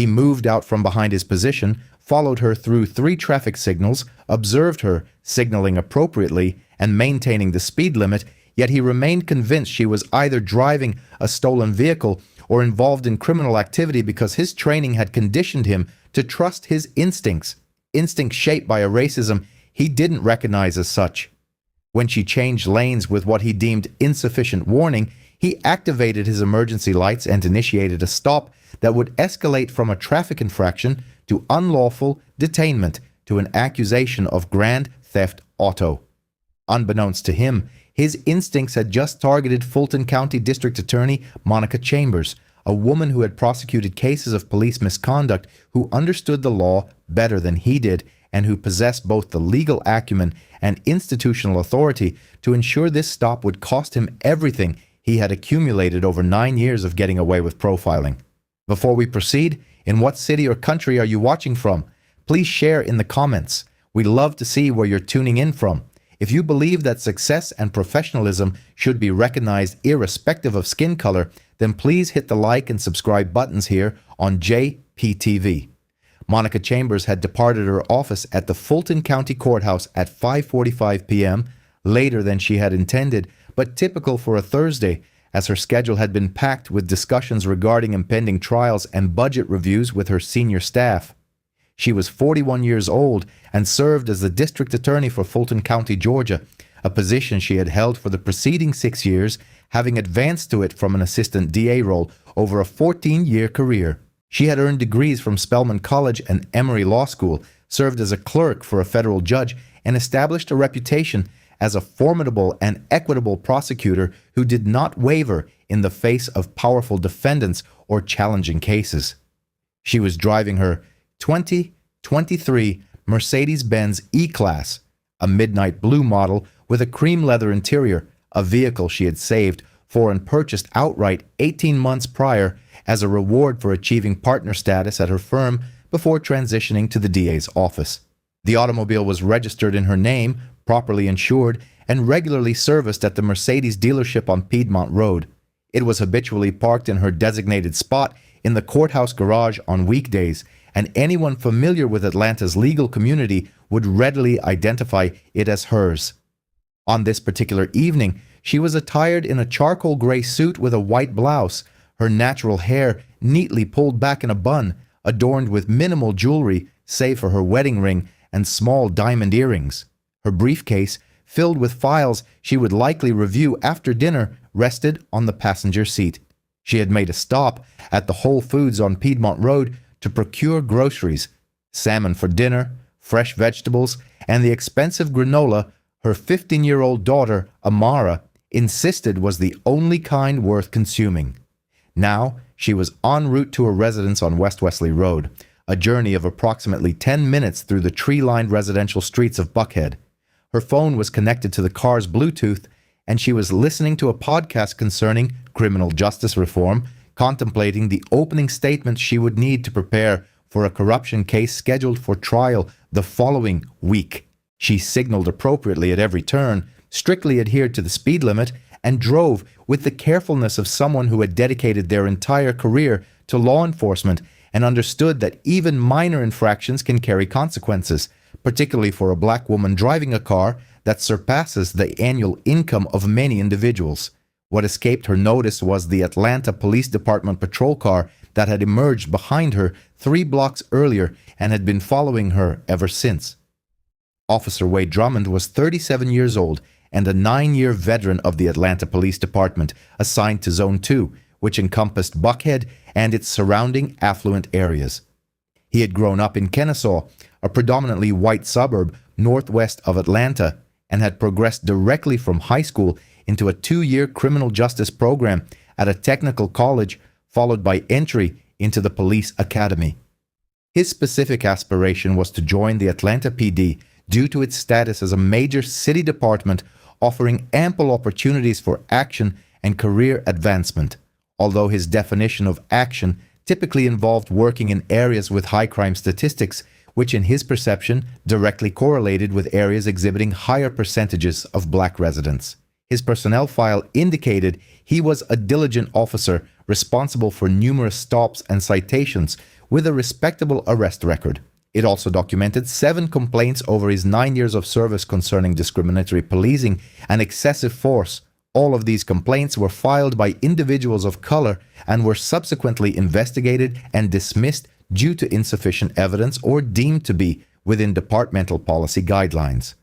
He moved out from behind his position, followed her through 3 traffic signals, observed her, signaling appropriately and maintaining the speed limit, yet he remained convinced she was either driving a stolen vehicle or involved in criminal activity because his training had conditioned him to trust his instincts shaped by a racism he didn't recognize as such. When she changed lanes with what he deemed insufficient warning, he activated his emergency lights and initiated a stop that would escalate from a traffic infraction to unlawful detainment to an accusation of grand theft auto. Unbeknownst to him, his instincts had just targeted Fulton County District Attorney Monica Chambers, a woman who had prosecuted cases of police misconduct, who understood the law better than he did, and who possessed both the legal acumen and institutional authority to ensure this stop would cost him everything he had accumulated over 9 years of getting away with profiling. Before we proceed, in what city or country are you watching from? Please share in the comments. We'd love to see where you're tuning in from. If you believe that success and professionalism should be recognized irrespective of skin color, then please hit the like and subscribe buttons here on JPTV. Monica Chambers had departed her office at the Fulton County Courthouse at 5:45 p.m., later than she had intended, but typical for a Thursday, as her schedule had been packed with discussions regarding impending trials and budget reviews with her senior staff. She was 41 years old and served as the district attorney for Fulton County, Georgia, a position she had held for the preceding 6 years, having advanced to it from an assistant DA role over a 14-year career. She had earned degrees from Spelman College and Emory Law School, served as a clerk for a federal judge, and established a reputation as a formidable and equitable prosecutor who did not waver in the face of powerful defendants or challenging cases. She was driving her 2023 Mercedes-Benz E-Class, a midnight blue model with a cream leather interior, a vehicle she had saved for and purchased outright 18 months prior as a reward for achieving partner status at her firm before transitioning to the DA's office. The automobile was registered in her name, properly insured, and regularly serviced at the Mercedes dealership on Piedmont Road. It was habitually parked in her designated spot in the courthouse garage on weekdays, and anyone familiar with Atlanta's legal community would readily identify it as hers. On this particular evening, she was attired in a charcoal gray suit with a white blouse, her natural hair neatly pulled back in a bun, adorned with minimal jewelry save for her wedding ring and small diamond earrings. Her briefcase, filled with files she would likely review after dinner, rested on the passenger seat. She had made a stop at the Whole Foods on Piedmont Road to procure groceries, salmon for dinner, fresh vegetables, and the expensive granola her 15-year-old daughter, Amara, insisted was the only kind worth consuming. Now, she was en route to her residence on West Wesley Road, a journey of approximately 10 minutes through the tree-lined residential streets of Buckhead. Her phone was connected to the car's Bluetooth, and she was listening to a podcast concerning criminal justice reform, contemplating the opening statements she would need to prepare for a corruption case scheduled for trial the following week. She signaled appropriately at every turn, strictly adhered to the speed limit, and drove with the carefulness of someone who had dedicated their entire career to law enforcement and understood that even minor infractions can carry consequences, particularly for a black woman driving a car that surpasses the annual income of many individuals. What escaped her notice was the Atlanta Police Department patrol car that had emerged behind her 3 blocks earlier and had been following her ever since. Officer Wade Drummond was 37 years old and a 9-year veteran of the Atlanta Police Department, assigned to Zone 2, which encompassed Buckhead and its surrounding affluent areas. He had grown up in Kennesaw, a predominantly white suburb northwest of Atlanta, and had progressed directly from high school into a 2-year criminal justice program at a technical college, followed by entry into the police academy. His specific aspiration was to join the Atlanta PD due to its status as a major city department offering ample opportunities for action and career advancement. Although his definition of action typically involved working in areas with high crime statistics, which in his perception directly correlated with areas exhibiting higher percentages of black residents. His personnel file indicated he was a diligent officer responsible for numerous stops and citations, with a respectable arrest record. It also documented 7 complaints over his 9 years of service concerning discriminatory policing and excessive force. All of these complaints were filed by individuals of color and were subsequently investigated and dismissed due to insufficient evidence or deemed to be within departmental policy guidelines.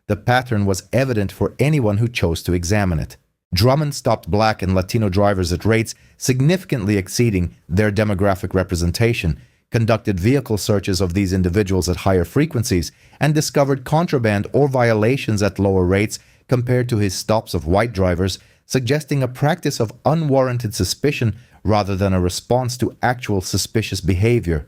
The pattern was evident for anyone who chose to examine it. Drummond stopped Black and Latino drivers at rates significantly exceeding their demographic representation, conducted vehicle searches of these individuals at higher frequencies, and discovered contraband or violations at lower rates compared to his stops of white drivers, suggesting a practice of unwarranted suspicion rather than a response to actual suspicious behavior.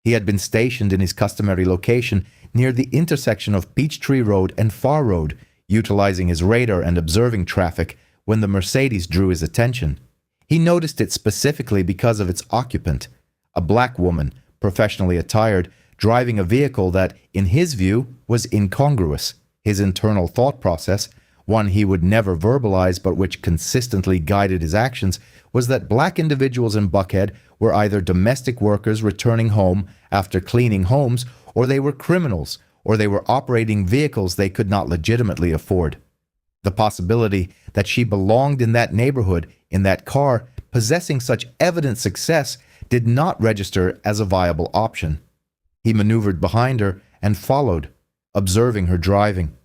He had been stationed in his customary location near the intersection of Peachtree Road and Far Road, utilizing his radar and observing traffic when the Mercedes drew his attention. He noticed it specifically because of its occupant, a black woman, professionally attired, driving a vehicle that, in his view, was incongruous. His internal thought process, one he would never verbalize but which consistently guided his actions, was that black individuals in Buckhead were either domestic workers returning home after cleaning homes, or they were criminals, or they were operating vehicles they could not legitimately afford. The possibility that she belonged in that neighborhood, in that car, possessing such evident success, did not register as a viable option. He maneuvered behind her and followed, observing her driving.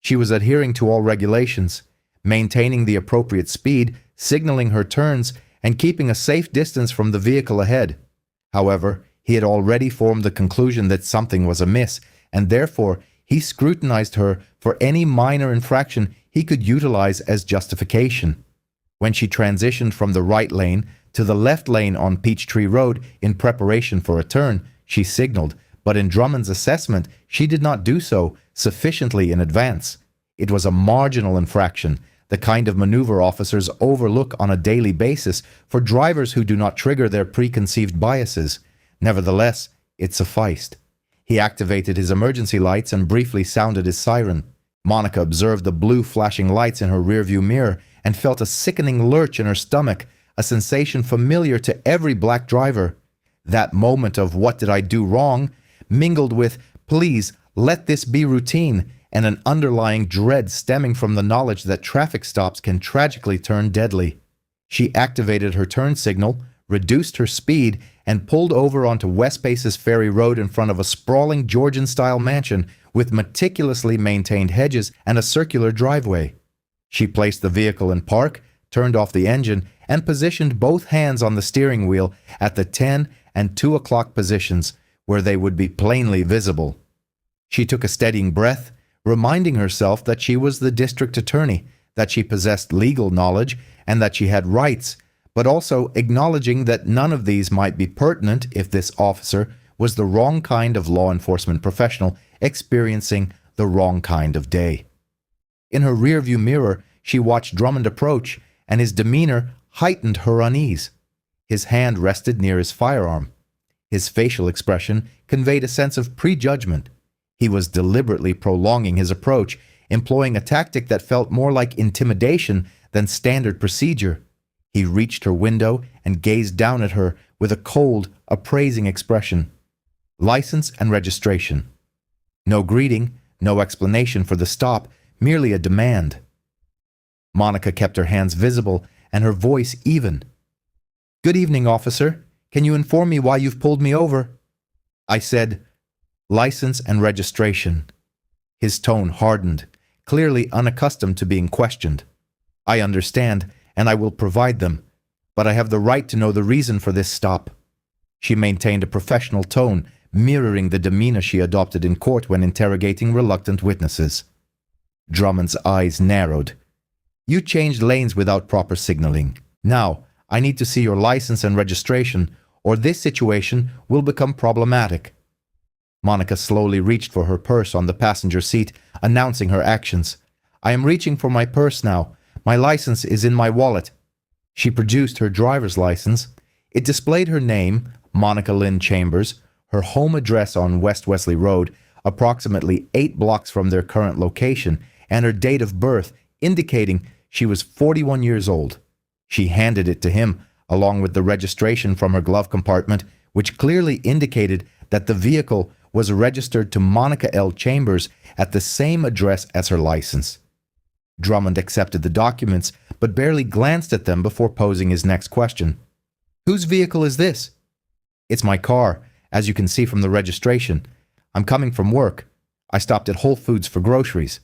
She was adhering to all regulations, maintaining the appropriate speed, signaling her turns, and keeping a safe distance from the vehicle ahead. However, he had already formed the conclusion that something was amiss, and therefore he scrutinized her for any minor infraction he could utilize as justification. When she transitioned from the right lane to the left lane on Peachtree Road in preparation for a turn, she signaled, but in Drummond's assessment, she did not do so sufficiently in advance. It was a marginal infraction, the kind of maneuver officers overlook on a daily basis for drivers who do not trigger their preconceived biases. Nevertheless, it sufficed. He activated his emergency lights and briefly sounded his siren. Monica observed the blue flashing lights in her rearview mirror and felt a sickening lurch in her stomach, a sensation familiar to every black driver. That moment of "what did I do wrong?" mingled with "please, let this be routine," and an underlying dread stemming from the knowledge that traffic stops can tragically turn deadly. She activated her turn signal, reduced her speed, and pulled over onto West Paces Ferry Road in front of a sprawling Georgian-style mansion with meticulously maintained hedges and a circular driveway. She placed the vehicle in park, turned off the engine, and positioned both hands on the steering wheel at the 10 and 2 o'clock positions, where they would be plainly visible. She took a steadying breath, reminding herself that she was the district attorney, that she possessed legal knowledge, and that she had rights, but also acknowledging that none of these might be pertinent if this officer was the wrong kind of law enforcement professional experiencing the wrong kind of day. In her rearview mirror, she watched Drummond approach, and his demeanor heightened her unease. His hand rested near his firearm. His facial expression conveyed a sense of prejudgment. He was deliberately prolonging his approach, employing a tactic that felt more like intimidation than standard procedure. He reached her window and gazed down at her with a cold, appraising expression. License and registration. No greeting, no explanation for the stop, merely a demand. Monica kept her hands visible and her voice even. "Good evening, officer. Can you inform me why you've pulled me over?" I said, "License and registration." His tone hardened, clearly unaccustomed to being questioned. "I understand, and I will provide them, but I have the right to know the reason for this stop." She maintained a professional tone, mirroring the demeanor she adopted in court when interrogating reluctant witnesses. Drummond's eyes narrowed. "You changed lanes without proper signaling. Now, I need to see your license and registration, or this situation will become problematic." Monica slowly reached for her purse on the passenger seat, announcing her actions. "I am reaching for my purse now. My license is in my wallet." She produced her driver's license. It displayed her name, Monica Lynn Chambers, her home address on West Wesley Road, approximately 8 blocks from their current location, and her date of birth, indicating she was 41 years old. She handed it to him, along with the registration from her glove compartment, which clearly indicated that the vehicle was registered to Monica L. Chambers at the same address as her license. Drummond accepted the documents, but barely glanced at them before posing his next question. "Whose vehicle is this?" "It's my car, as you can see from the registration. I'm coming from work. I stopped at Whole Foods for groceries."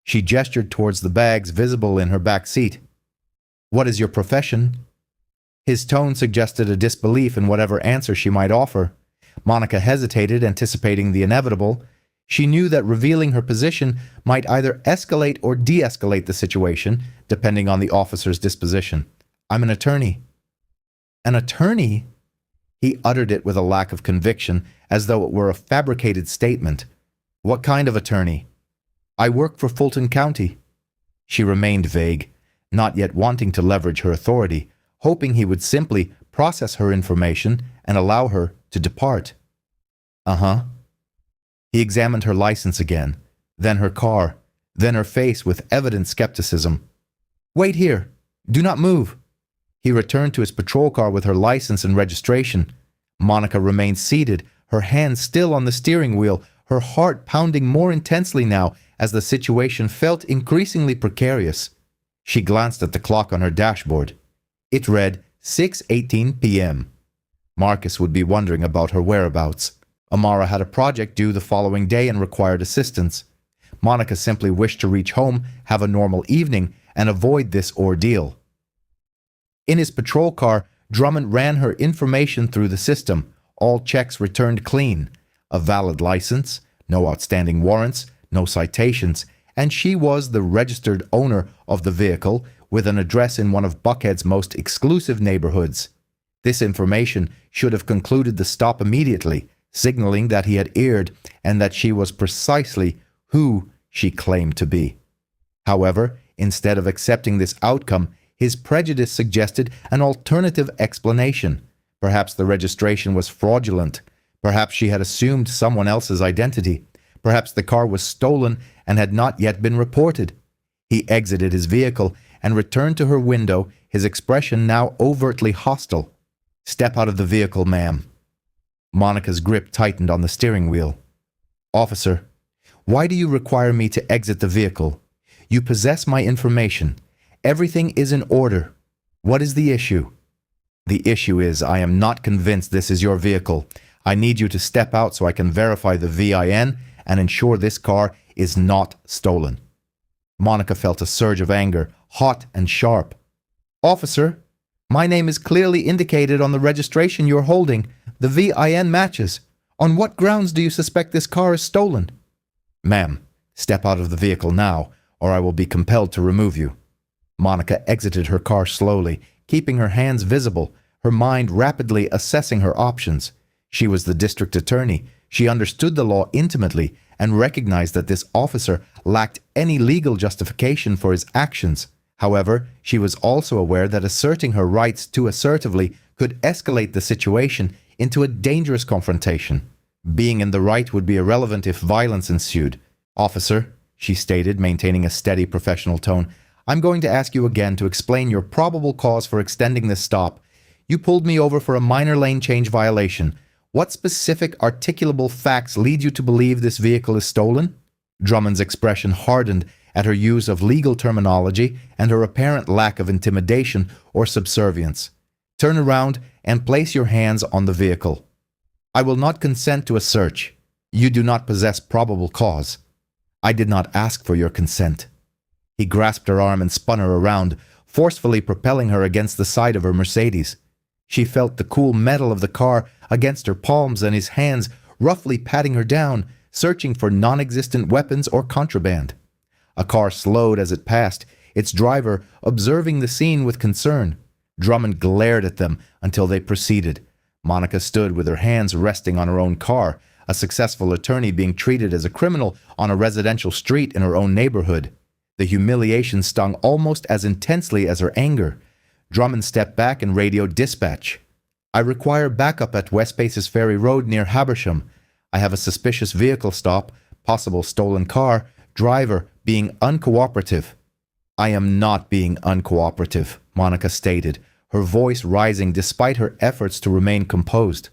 She gestured towards the bags visible in her back seat. "What is your profession?" His tone suggested a disbelief in whatever answer she might offer. Monica hesitated, anticipating the inevitable. She knew that revealing her position might either escalate or de-escalate the situation, depending on the officer's disposition. "I'm an attorney." "An attorney?" He uttered it with a lack of conviction, as though it were a fabricated statement. "What kind of attorney?" "I work for Fulton County." She remained vague, not yet wanting to leverage her authority, hoping he would simply process her information and allow her to depart. "Uh-huh." He examined her license again, then her car, then her face with evident skepticism. "Wait here. Do not move." He returned to his patrol car with her license and registration. Monica remained seated, her hands still on the steering wheel, her heart pounding more intensely now as the situation felt increasingly precarious. She glanced at the clock on her dashboard. It read 6:18 p.m. Marcus would be wondering about her whereabouts. Amara had a project due the following day and required assistance. Monica simply wished to reach home, have a normal evening, and avoid this ordeal. In his patrol car, Drummond ran her information through the system. All checks returned clean. A valid license, no outstanding warrants, no citations, and she was the registered owner of the vehicle with an address in one of Buckhead's most exclusive neighborhoods. This information should have concluded the stop immediately, signaling that he had erred and that she was precisely who she claimed to be. However, instead of accepting this outcome, his prejudice suggested an alternative explanation. Perhaps the registration was fraudulent. Perhaps she had assumed someone else's identity. Perhaps the car was stolen and had not yet been reported. He exited his vehicle and returned to her window, his expression now overtly hostile. "Step out of the vehicle, ma'am." Monica's grip tightened on the steering wheel. "Officer, why do you require me to exit the vehicle? You possess my information. Everything is in order. What is the issue?" "The issue is I am not convinced this is your vehicle. I need you to step out so I can verify the VIN and ensure this car is not stolen." Monica felt a surge of anger, hot and sharp. "Officer, my name is clearly indicated on the registration you're holding. The VIN matches. On what grounds do you suspect this car is stolen?" "Ma'am, step out of the vehicle now, or I will be compelled to remove you." Monica exited her car slowly, keeping her hands visible, her mind rapidly assessing her options. She was the district attorney. She understood the law intimately and recognized that this officer lacked any legal justification for his actions. However, she was also aware that asserting her rights too assertively could escalate the situation into a dangerous confrontation. Being in the right would be irrelevant if violence ensued. "Officer," she stated, maintaining a steady professional tone, "I'm going to ask you again to explain your probable cause for extending this stop. You pulled me over for a minor lane change violation. What specific articulable facts lead you to believe this vehicle is stolen?" Drummond's expression hardened at her use of legal terminology and her apparent lack of intimidation or subservience. "Turn around and place your hands on the vehicle." "I will not consent to a search. You do not possess probable cause." "I did not ask for your consent." He grasped her arm and spun her around, forcefully propelling her against the side of her Mercedes. She felt the cool metal of the car against her palms and his hands roughly patting her down, searching for non-existent weapons or contraband. A car slowed as it passed, its driver observing the scene with concern. Drummond glared at them until they proceeded. Monica stood with her hands resting on her own car, a successful attorney being treated as a criminal on a residential street in her own neighborhood. The humiliation stung almost as intensely as her anger. Drummond stepped back and radioed dispatch. "I require backup at West Paces Ferry Road near Habersham. I have a suspicious vehicle stop, possible stolen car, driver being uncooperative." "I am not being uncooperative," Monica stated, her voice rising despite her efforts to remain composed.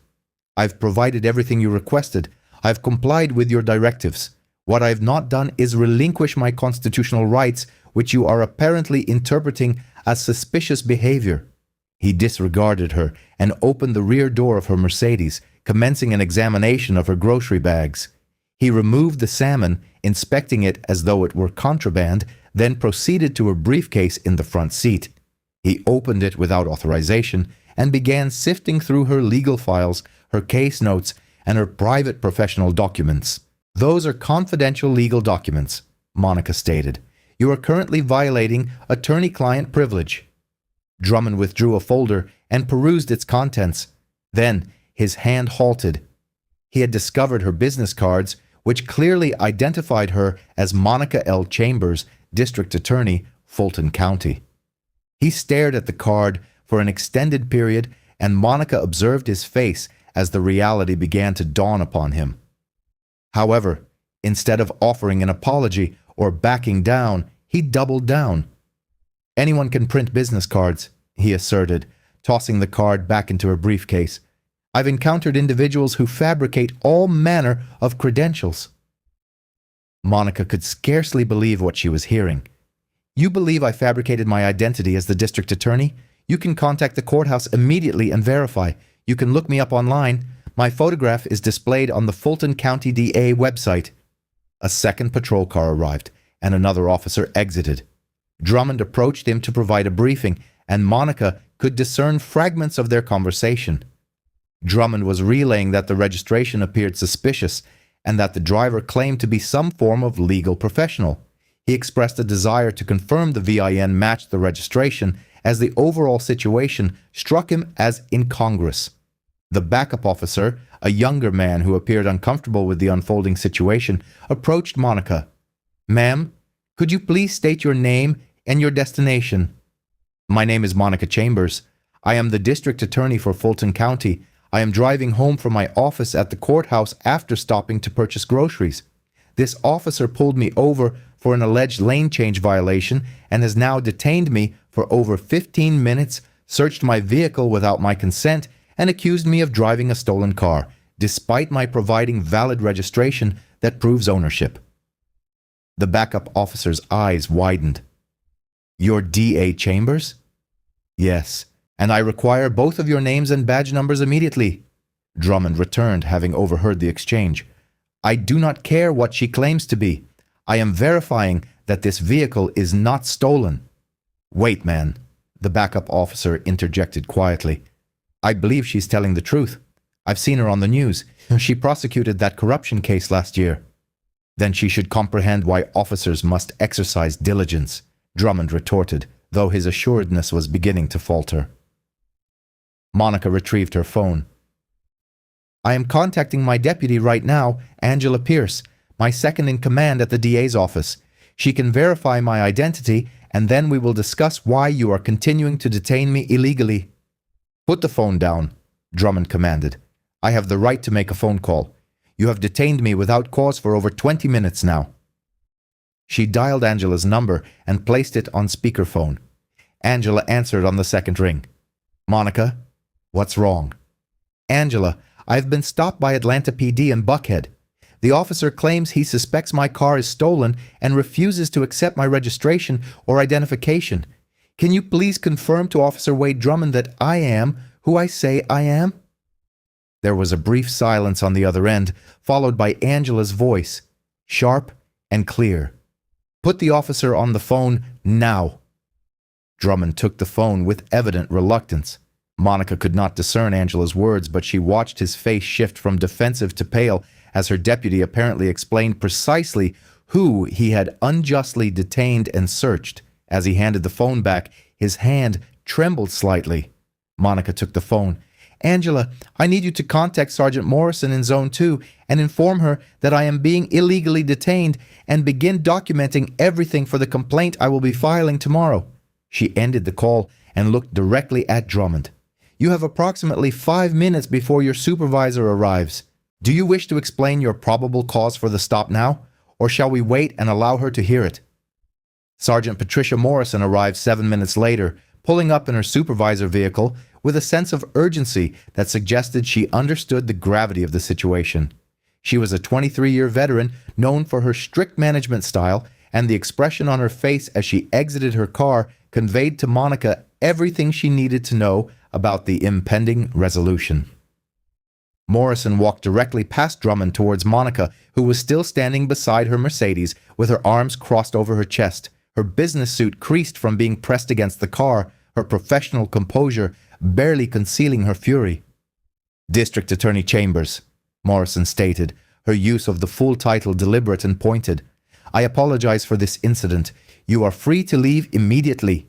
I've provided everything you requested. I've complied with your directives. What I have not done is relinquish my constitutional rights, which you are apparently interpreting as suspicious behavior." He disregarded her and opened the rear door of her Mercedes, commencing an examination of her grocery bags. He removed the salmon, inspecting it as though it were contraband, then proceeded to a briefcase in the front seat. He opened it without authorization and began sifting through her legal files, her case notes, and her private professional documents. "Those are confidential legal documents," Monica stated. "You are currently violating attorney-client privilege." Drummond withdrew a folder and perused its contents. Then his hand halted. He had discovered her business cards, which clearly identified her as Monica L. Chambers, District Attorney, Fulton County. He stared at the card for an extended period, and Monica observed his face as the reality began to dawn upon him. However, instead of offering an apology or backing down, he doubled down. "Anyone can print business cards," he asserted, tossing the card back into her briefcase. "I've encountered individuals who fabricate all manner of credentials." Monica could scarcely believe what she was hearing. "You believe I fabricated my identity as the district attorney? You can contact the courthouse immediately and verify. You can look me up online. My photograph is displayed on the Fulton County DA website." A second patrol car arrived, and another officer exited. Drummond approached him to provide a briefing, and Monica could discern fragments of their conversation. Drummond was relaying that the registration appeared suspicious and that the driver claimed to be some form of legal professional. He expressed a desire to confirm the VIN matched the registration, as the overall situation struck him as incongruous. The backup officer, a younger man who appeared uncomfortable with the unfolding situation, approached Monica. "Ma'am, could you please state your name and your destination?" "My name is Monica Chambers. I am the district attorney for Fulton County. I am driving home from my office at the courthouse after stopping to purchase groceries. This officer pulled me over for an alleged lane change violation and has now detained me for over 15 minutes, searched my vehicle without my consent, and accused me of driving a stolen car, despite my providing valid registration that proves ownership." The backup officer's eyes widened. "You're D.A. Chambers?" "Yes, and I require both of your names and badge numbers immediately," Drummond returned, having overheard the exchange. "I do not care what she claims to be. I am verifying that this vehicle is not stolen." "Wait, man," the backup officer interjected quietly. "I believe she's telling the truth. I've seen her on the news. She prosecuted that corruption case last year." "Then she should comprehend why officers must exercise diligence," Drummond retorted, though his assuredness was beginning to falter. Monica retrieved her phone. "I am contacting my deputy right now, Angela Pierce, my second in command at the DA's office. She can verify my identity, and then we will discuss why you are continuing to detain me illegally." "Put the phone down," Drummond commanded. "I have the right to make a phone call. You have detained me without cause for over 20 minutes now." She dialed Angela's number and placed it on speakerphone. Angela answered on the second ring. "Monica, what's wrong?" "Angela, I've been stopped by Atlanta PD in Buckhead. The officer claims he suspects my car is stolen and refuses to accept my registration or identification. Can you please confirm to Officer Wade Drummond that I am who I say I am?" There was a brief silence on the other end, followed by Angela's voice, sharp and clear. "Put the officer on the phone now." Drummond took the phone with evident reluctance. Monica could not discern Angela's words, but she watched his face shift from defensive to pale as her deputy apparently explained precisely who he had unjustly detained and searched. As he handed the phone back, his hand trembled slightly. Monica took the phone. "Angela, I need you to contact Sergeant Morrison in Zone 2 and inform her that I am being illegally detained and begin documenting everything for the complaint I will be filing tomorrow." She ended the call and looked directly at Drummond. "You have approximately 5 minutes before your supervisor arrives. Do you wish to explain your probable cause for the stop now, or shall we wait and allow her to hear it?" Sergeant Patricia Morrison arrived 7 minutes later, pulling up in her supervisor vehicle with a sense of urgency that suggested she understood the gravity of the situation. She was a 23-year veteran known for her strict management style, and the expression on her face as she exited her car conveyed to Monica everything she needed to know about the impending resolution. Morrison walked directly past Drummond towards Monica, who was still standing beside her Mercedes with her arms crossed over her chest, her business suit creased from being pressed against the car, her professional composure barely concealing her fury. "District Attorney Chambers," Morrison stated, her use of the full title deliberate and pointed. "I apologize for this incident. You are free to leave immediately."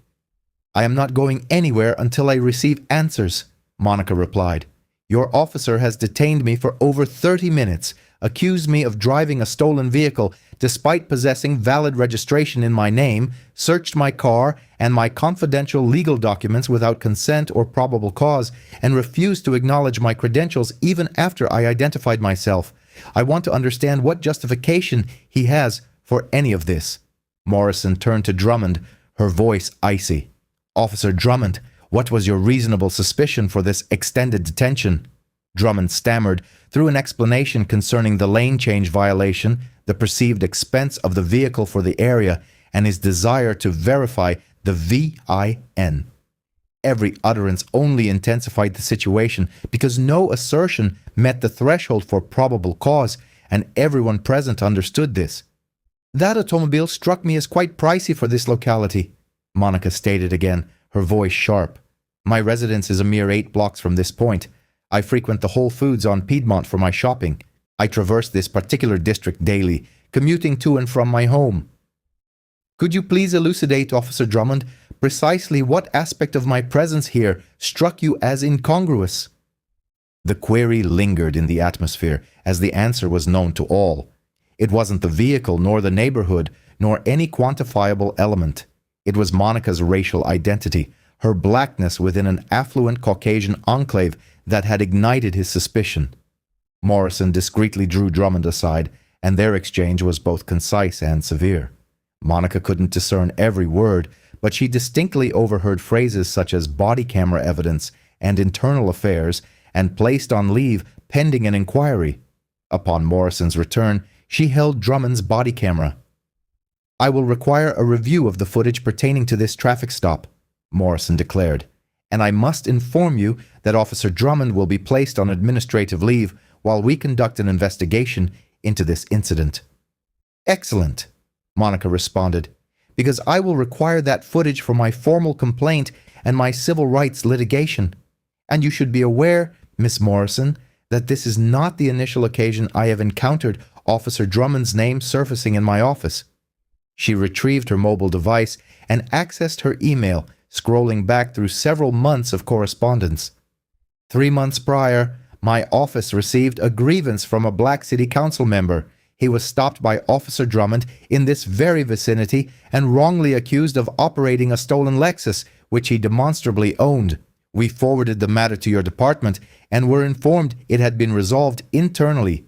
"I am not going anywhere until I receive answers," Monica replied. "Your officer has detained me for over 30 minutes, accused me of driving a stolen vehicle despite possessing valid registration in my name, searched my car and my confidential legal documents without consent or probable cause, and refused to acknowledge my credentials even after I identified myself. I want to understand what justification he has for any of this." Morrison turned to Drummond, her voice icy. "Officer Drummond, what was your reasonable suspicion for this extended detention?" Drummond stammered through an explanation concerning the lane change violation, the perceived expense of the vehicle for the area, and his desire to verify the VIN. Every utterance only intensified the situation because no assertion met the threshold for probable cause, and everyone present understood this. "That automobile struck me as quite pricey for this locality," Monica stated again, her voice sharp. "My residence is a mere 8 blocks from this point. I frequent the Whole Foods on Piedmont for my shopping. I traverse this particular district daily, commuting to and from my home." "Could you please elucidate, Officer Drummond, precisely what aspect of my presence here struck you as incongruous?" The query lingered in the atmosphere, as the answer was known to all. It wasn't the vehicle, nor the neighborhood, nor any quantifiable element. It was Monica's racial identity, her blackness within an affluent Caucasian enclave that had ignited his suspicion. Morrison discreetly drew Drummond aside, and their exchange was both concise and severe. Monica couldn't discern every word, but she distinctly overheard phrases such as body camera evidence and internal affairs, and placed on leave pending an inquiry. Upon Morrison's return, she held Drummond's body camera. "I will require a review of the footage pertaining to this traffic stop," Morrison declared, "and I must inform you that Officer Drummond will be placed on administrative leave while we conduct an investigation into this incident." "Excellent," Monica responded, "because I will require that footage for my formal complaint and my civil rights litigation. And you should be aware, Miss Morrison, that this is not the initial occasion I have encountered Officer Drummond's name surfacing in my office." She retrieved her mobile device and accessed her email, scrolling back through several months of correspondence. 3 months prior, my office received a grievance from a black city council member. He was stopped by Officer Drummond in this very vicinity and wrongly accused of operating a stolen Lexus, which he demonstrably owned. We forwarded the matter to your department and were informed it had been resolved internally.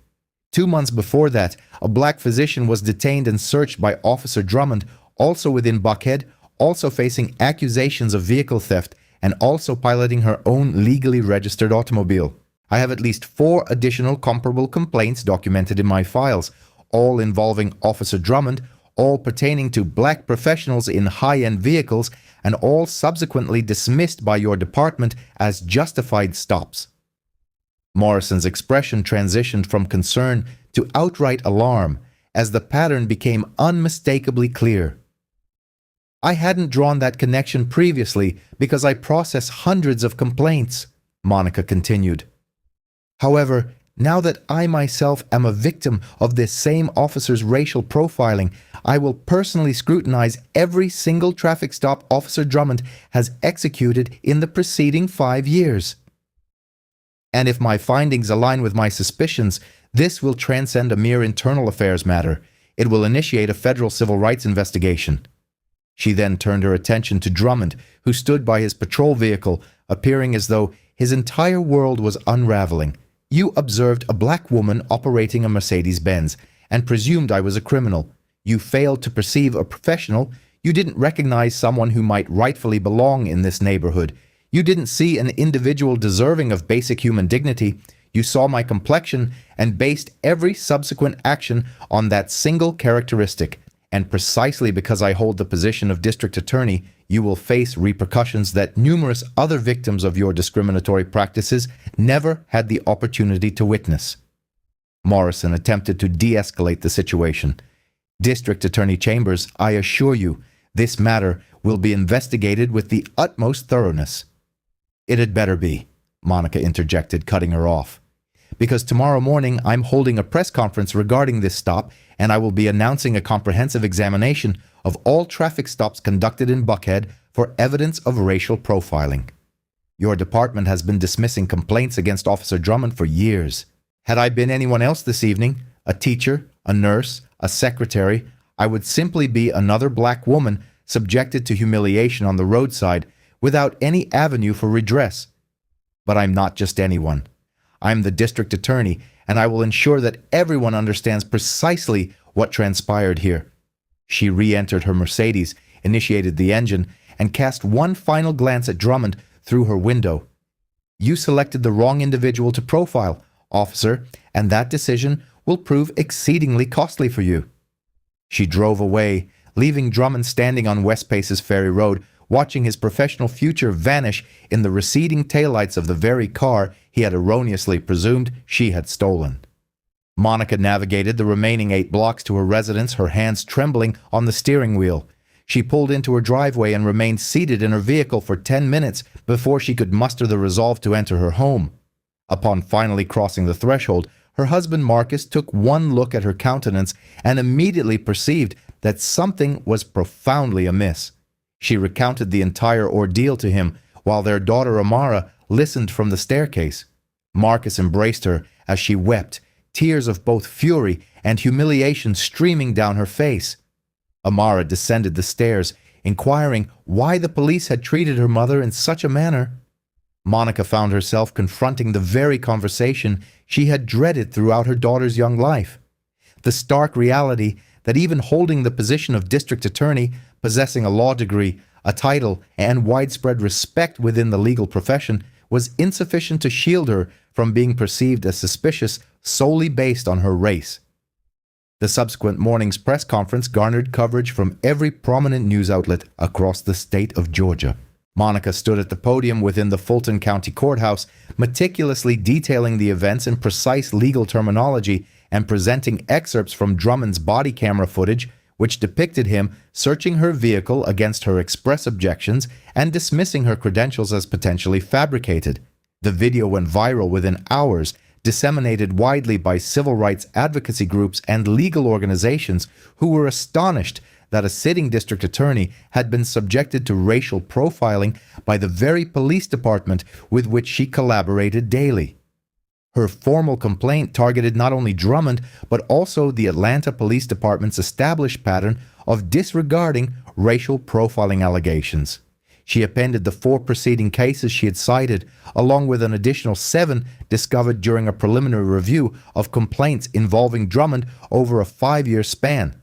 2 months before that, a black physician was detained and searched by Officer Drummond, also within Buckhead, also facing accusations of vehicle theft, and also piloting her own legally registered automobile. I have at least 4 additional comparable complaints documented in my files, all involving Officer Drummond, all pertaining to black professionals in high-end vehicles, and all subsequently dismissed by your department as justified stops. Morrison's expression transitioned from concern to outright alarm as the pattern became unmistakably clear. "I hadn't drawn that connection previously because I process hundreds of complaints," Monica continued. "However, now that I myself am a victim of this same officer's racial profiling, I will personally scrutinize every single traffic stop Officer Drummond has executed in the preceding 5 years. And if my findings align with my suspicions, this will transcend a mere internal affairs matter. It will initiate a federal civil rights investigation." She then turned her attention to Drummond, who stood by his patrol vehicle, appearing as though his entire world was unraveling. "You observed a black woman operating a Mercedes-Benz and presumed I was a criminal. You failed to perceive a professional. You didn't recognize someone who might rightfully belong in this neighborhood. You didn't see an individual deserving of basic human dignity. You saw my complexion and based every subsequent action on that single characteristic. And precisely because I hold the position of district attorney, you will face repercussions that numerous other victims of your discriminatory practices never had the opportunity to witness." Morrison attempted to de-escalate the situation. "District Attorney Chambers, I assure you, this matter will be investigated with the utmost thoroughness." "It had better be," Monica interjected, cutting her off. "Because tomorrow morning I'm holding a press conference regarding this stop, and I will be announcing a comprehensive examination of all traffic stops conducted in Buckhead for evidence of racial profiling. Your department has been dismissing complaints against Officer Drummond for years. Had I been anyone else this evening, a teacher, a nurse, a secretary, I would simply be another black woman subjected to humiliation on the roadside without any avenue for redress. But I'm not just anyone. I'm the district attorney, and I will ensure that everyone understands precisely what transpired here." She re-entered her Mercedes, initiated the engine, and cast one final glance at Drummond through her window. "You selected the wrong individual to profile, officer, and that decision will prove exceedingly costly for you." She drove away, leaving Drummond standing on West Pace's Ferry Road, watching his professional future vanish in the receding taillights of the very car he had erroneously presumed she had stolen. Monica navigated the remaining 8 blocks to her residence, her hands trembling on the steering wheel. She pulled into her driveway and remained seated in her vehicle for 10 minutes before she could muster the resolve to enter her home. Upon finally crossing the threshold, her husband Marcus took one look at her countenance and immediately perceived that something was profoundly amiss. She recounted the entire ordeal to him, while their daughter Amara listened from the staircase. Marcus embraced her as she wept, tears of both fury and humiliation streaming down her face. Amara descended the stairs, inquiring why the police had treated her mother in such a manner. Monica found herself confronting the very conversation she had dreaded throughout her daughter's young life. The stark reality that even holding the position of district attorney, possessing a law degree, a title, and widespread respect within the legal profession was insufficient to shield her from being perceived as suspicious solely based on her race. The subsequent morning's press conference garnered coverage from every prominent news outlet across the state of Georgia. Monica stood at the podium within the Fulton County Courthouse, meticulously detailing the events in precise legal terminology and presenting excerpts from Drummond's body camera footage, which depicted him searching her vehicle against her express objections and dismissing her credentials as potentially fabricated. The video went viral within hours, disseminated widely by civil rights advocacy groups and legal organizations who were astonished that a sitting district attorney had been subjected to racial profiling by the very police department with which she collaborated daily. Her formal complaint targeted not only Drummond, but also the Atlanta Police Department's established pattern of disregarding racial profiling allegations. She appended the 4 preceding cases she had cited, along with an additional 7 discovered during a preliminary review of complaints involving Drummond over a 5-year span.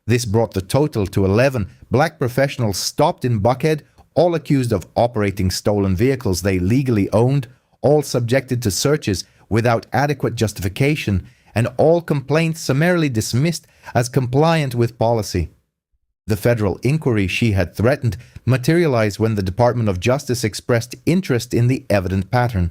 This brought the total to 11 black professionals stopped in Buckhead, all accused of operating stolen vehicles they legally owned, all subjected to searches without adequate justification, and all complaints summarily dismissed as compliant with policy. The federal inquiry she had threatened materialized when the Department of Justice expressed interest in the evident pattern.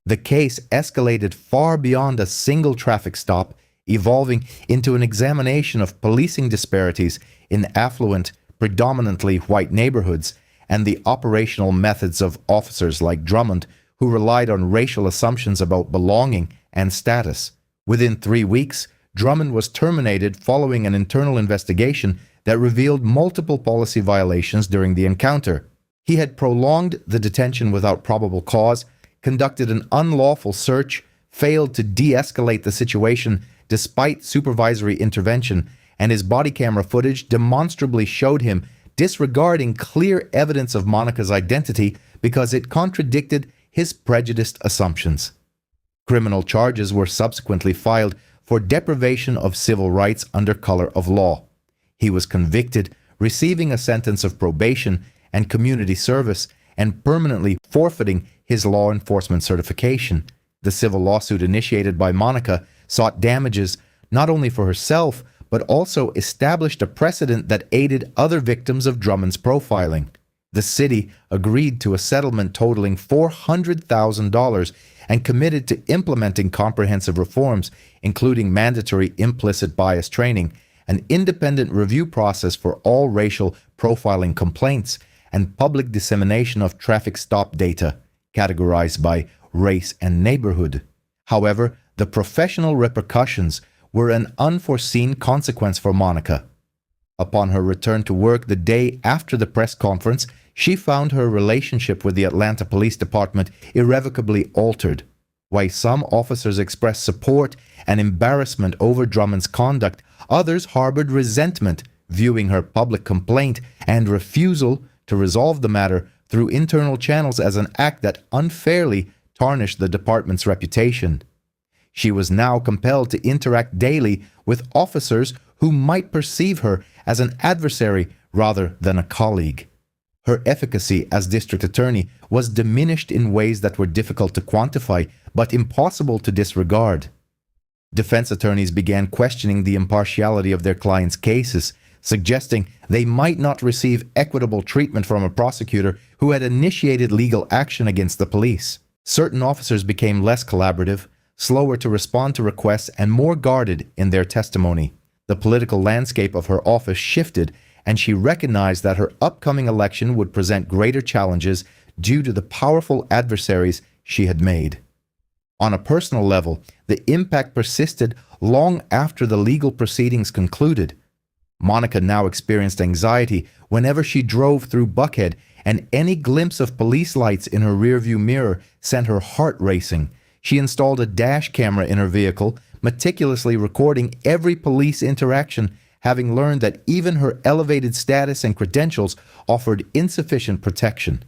The case escalated far beyond a single traffic stop, evolving into an examination of policing disparities in affluent, predominantly white neighborhoods and the operational methods of officers like Drummond, who relied on racial assumptions about belonging and status. Within 3 weeks, Drummond was terminated following an internal investigation that revealed multiple policy violations during the encounter. He had prolonged the detention without probable cause, conducted an unlawful search, failed to de-escalate the situation despite supervisory intervention, and his body camera footage demonstrably showed him disregarding clear evidence of Monica's identity because it contradicted his prejudiced assumptions. Criminal charges were subsequently filed for deprivation of civil rights under color of law. He was convicted, receiving a sentence of probation and community service, and permanently forfeiting his law enforcement certification. The civil lawsuit initiated by Monica sought damages not only for herself, but also established a precedent that aided other victims of Drummond's profiling. The city agreed to a settlement totaling $400,000 and committed to implementing comprehensive reforms, including mandatory implicit bias training, an independent review process for all racial profiling complaints, and public dissemination of traffic stop data, categorized by race and neighborhood. However, the professional repercussions were an unforeseen consequence for Monica. Upon her return to work the day after the press conference, she found her relationship with the Atlanta Police Department irrevocably altered. While some officers expressed support and embarrassment over Drummond's conduct, others harbored resentment, viewing her public complaint and refusal to resolve the matter through internal channels as an act that unfairly tarnished the department's reputation. She was now compelled to interact daily with officers who might perceive her as an adversary rather than a colleague. Her efficacy as district attorney was diminished in ways that were difficult to quantify but impossible to disregard. Defense attorneys began questioning the impartiality of their clients' cases, suggesting they might not receive equitable treatment from a prosecutor who had initiated legal action against the police. Certain officers became less collaborative, slower to respond to requests, and more guarded in their testimony. The political landscape of her office shifted, and she recognized that her upcoming election would present greater challenges due to the powerful adversaries she had made. On a personal level, the impact persisted long after the legal proceedings concluded. Monica now experienced anxiety whenever she drove through Buckhead, and any glimpse of police lights in her rearview mirror sent her heart racing. She installed a dash camera in her vehicle, meticulously recording every police interaction, having learned that even her elevated status and credentials offered insufficient protection.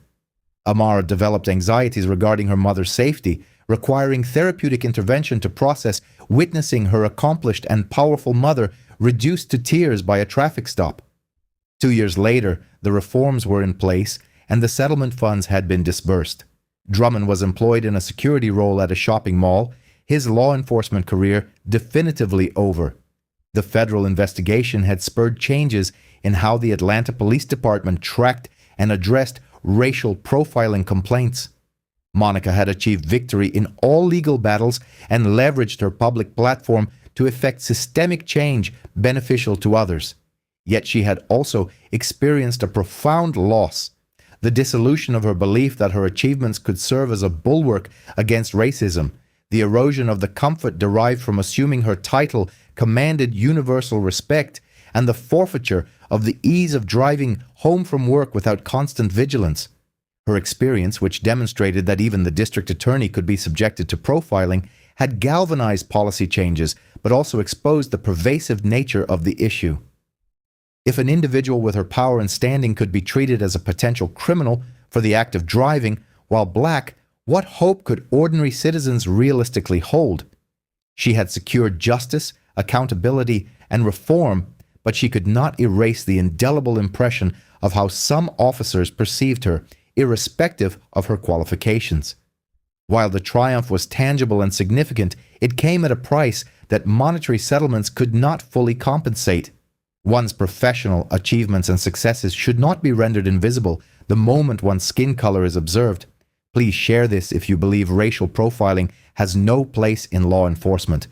Amara developed anxieties regarding her mother's safety, requiring therapeutic intervention to process witnessing her accomplished and powerful mother reduced to tears by a traffic stop. 2 years later, the reforms were in place and the settlement funds had been disbursed. Drummond was employed in a security role at a shopping mall, his law enforcement career definitively over. The federal investigation had spurred changes in how the Atlanta Police Department tracked and addressed racial profiling complaints. Monica had achieved victory in all legal battles and leveraged her public platform to effect systemic change beneficial to others. Yet she had also experienced a profound loss: the dissolution of her belief that her achievements could serve as a bulwark against racism, the erosion of the comfort derived from assuming her title commanded universal respect, and the forfeiture of the ease of driving home from work without constant vigilance. Her experience, which demonstrated that even the district attorney could be subjected to profiling, had galvanized policy changes, but also exposed the pervasive nature of the issue. If an individual with her power and standing could be treated as a potential criminal for the act of driving while black, what hope could ordinary citizens realistically hold? She had secured justice, accountability, and reform, but she could not erase the indelible impression of how some officers perceived her, irrespective of her qualifications. While the triumph was tangible and significant, it came at a price that monetary settlements could not fully compensate. One's professional achievements and successes should not be rendered invisible the moment one's skin color is observed. Please share this if you believe racial profiling has no place in law enforcement.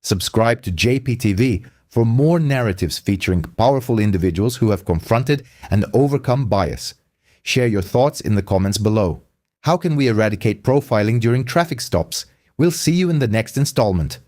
Subscribe to JPTV for more narratives featuring powerful individuals who have confronted and overcome bias. Share your thoughts in the comments below. How can we eradicate profiling during traffic stops? We'll see you in the next installment.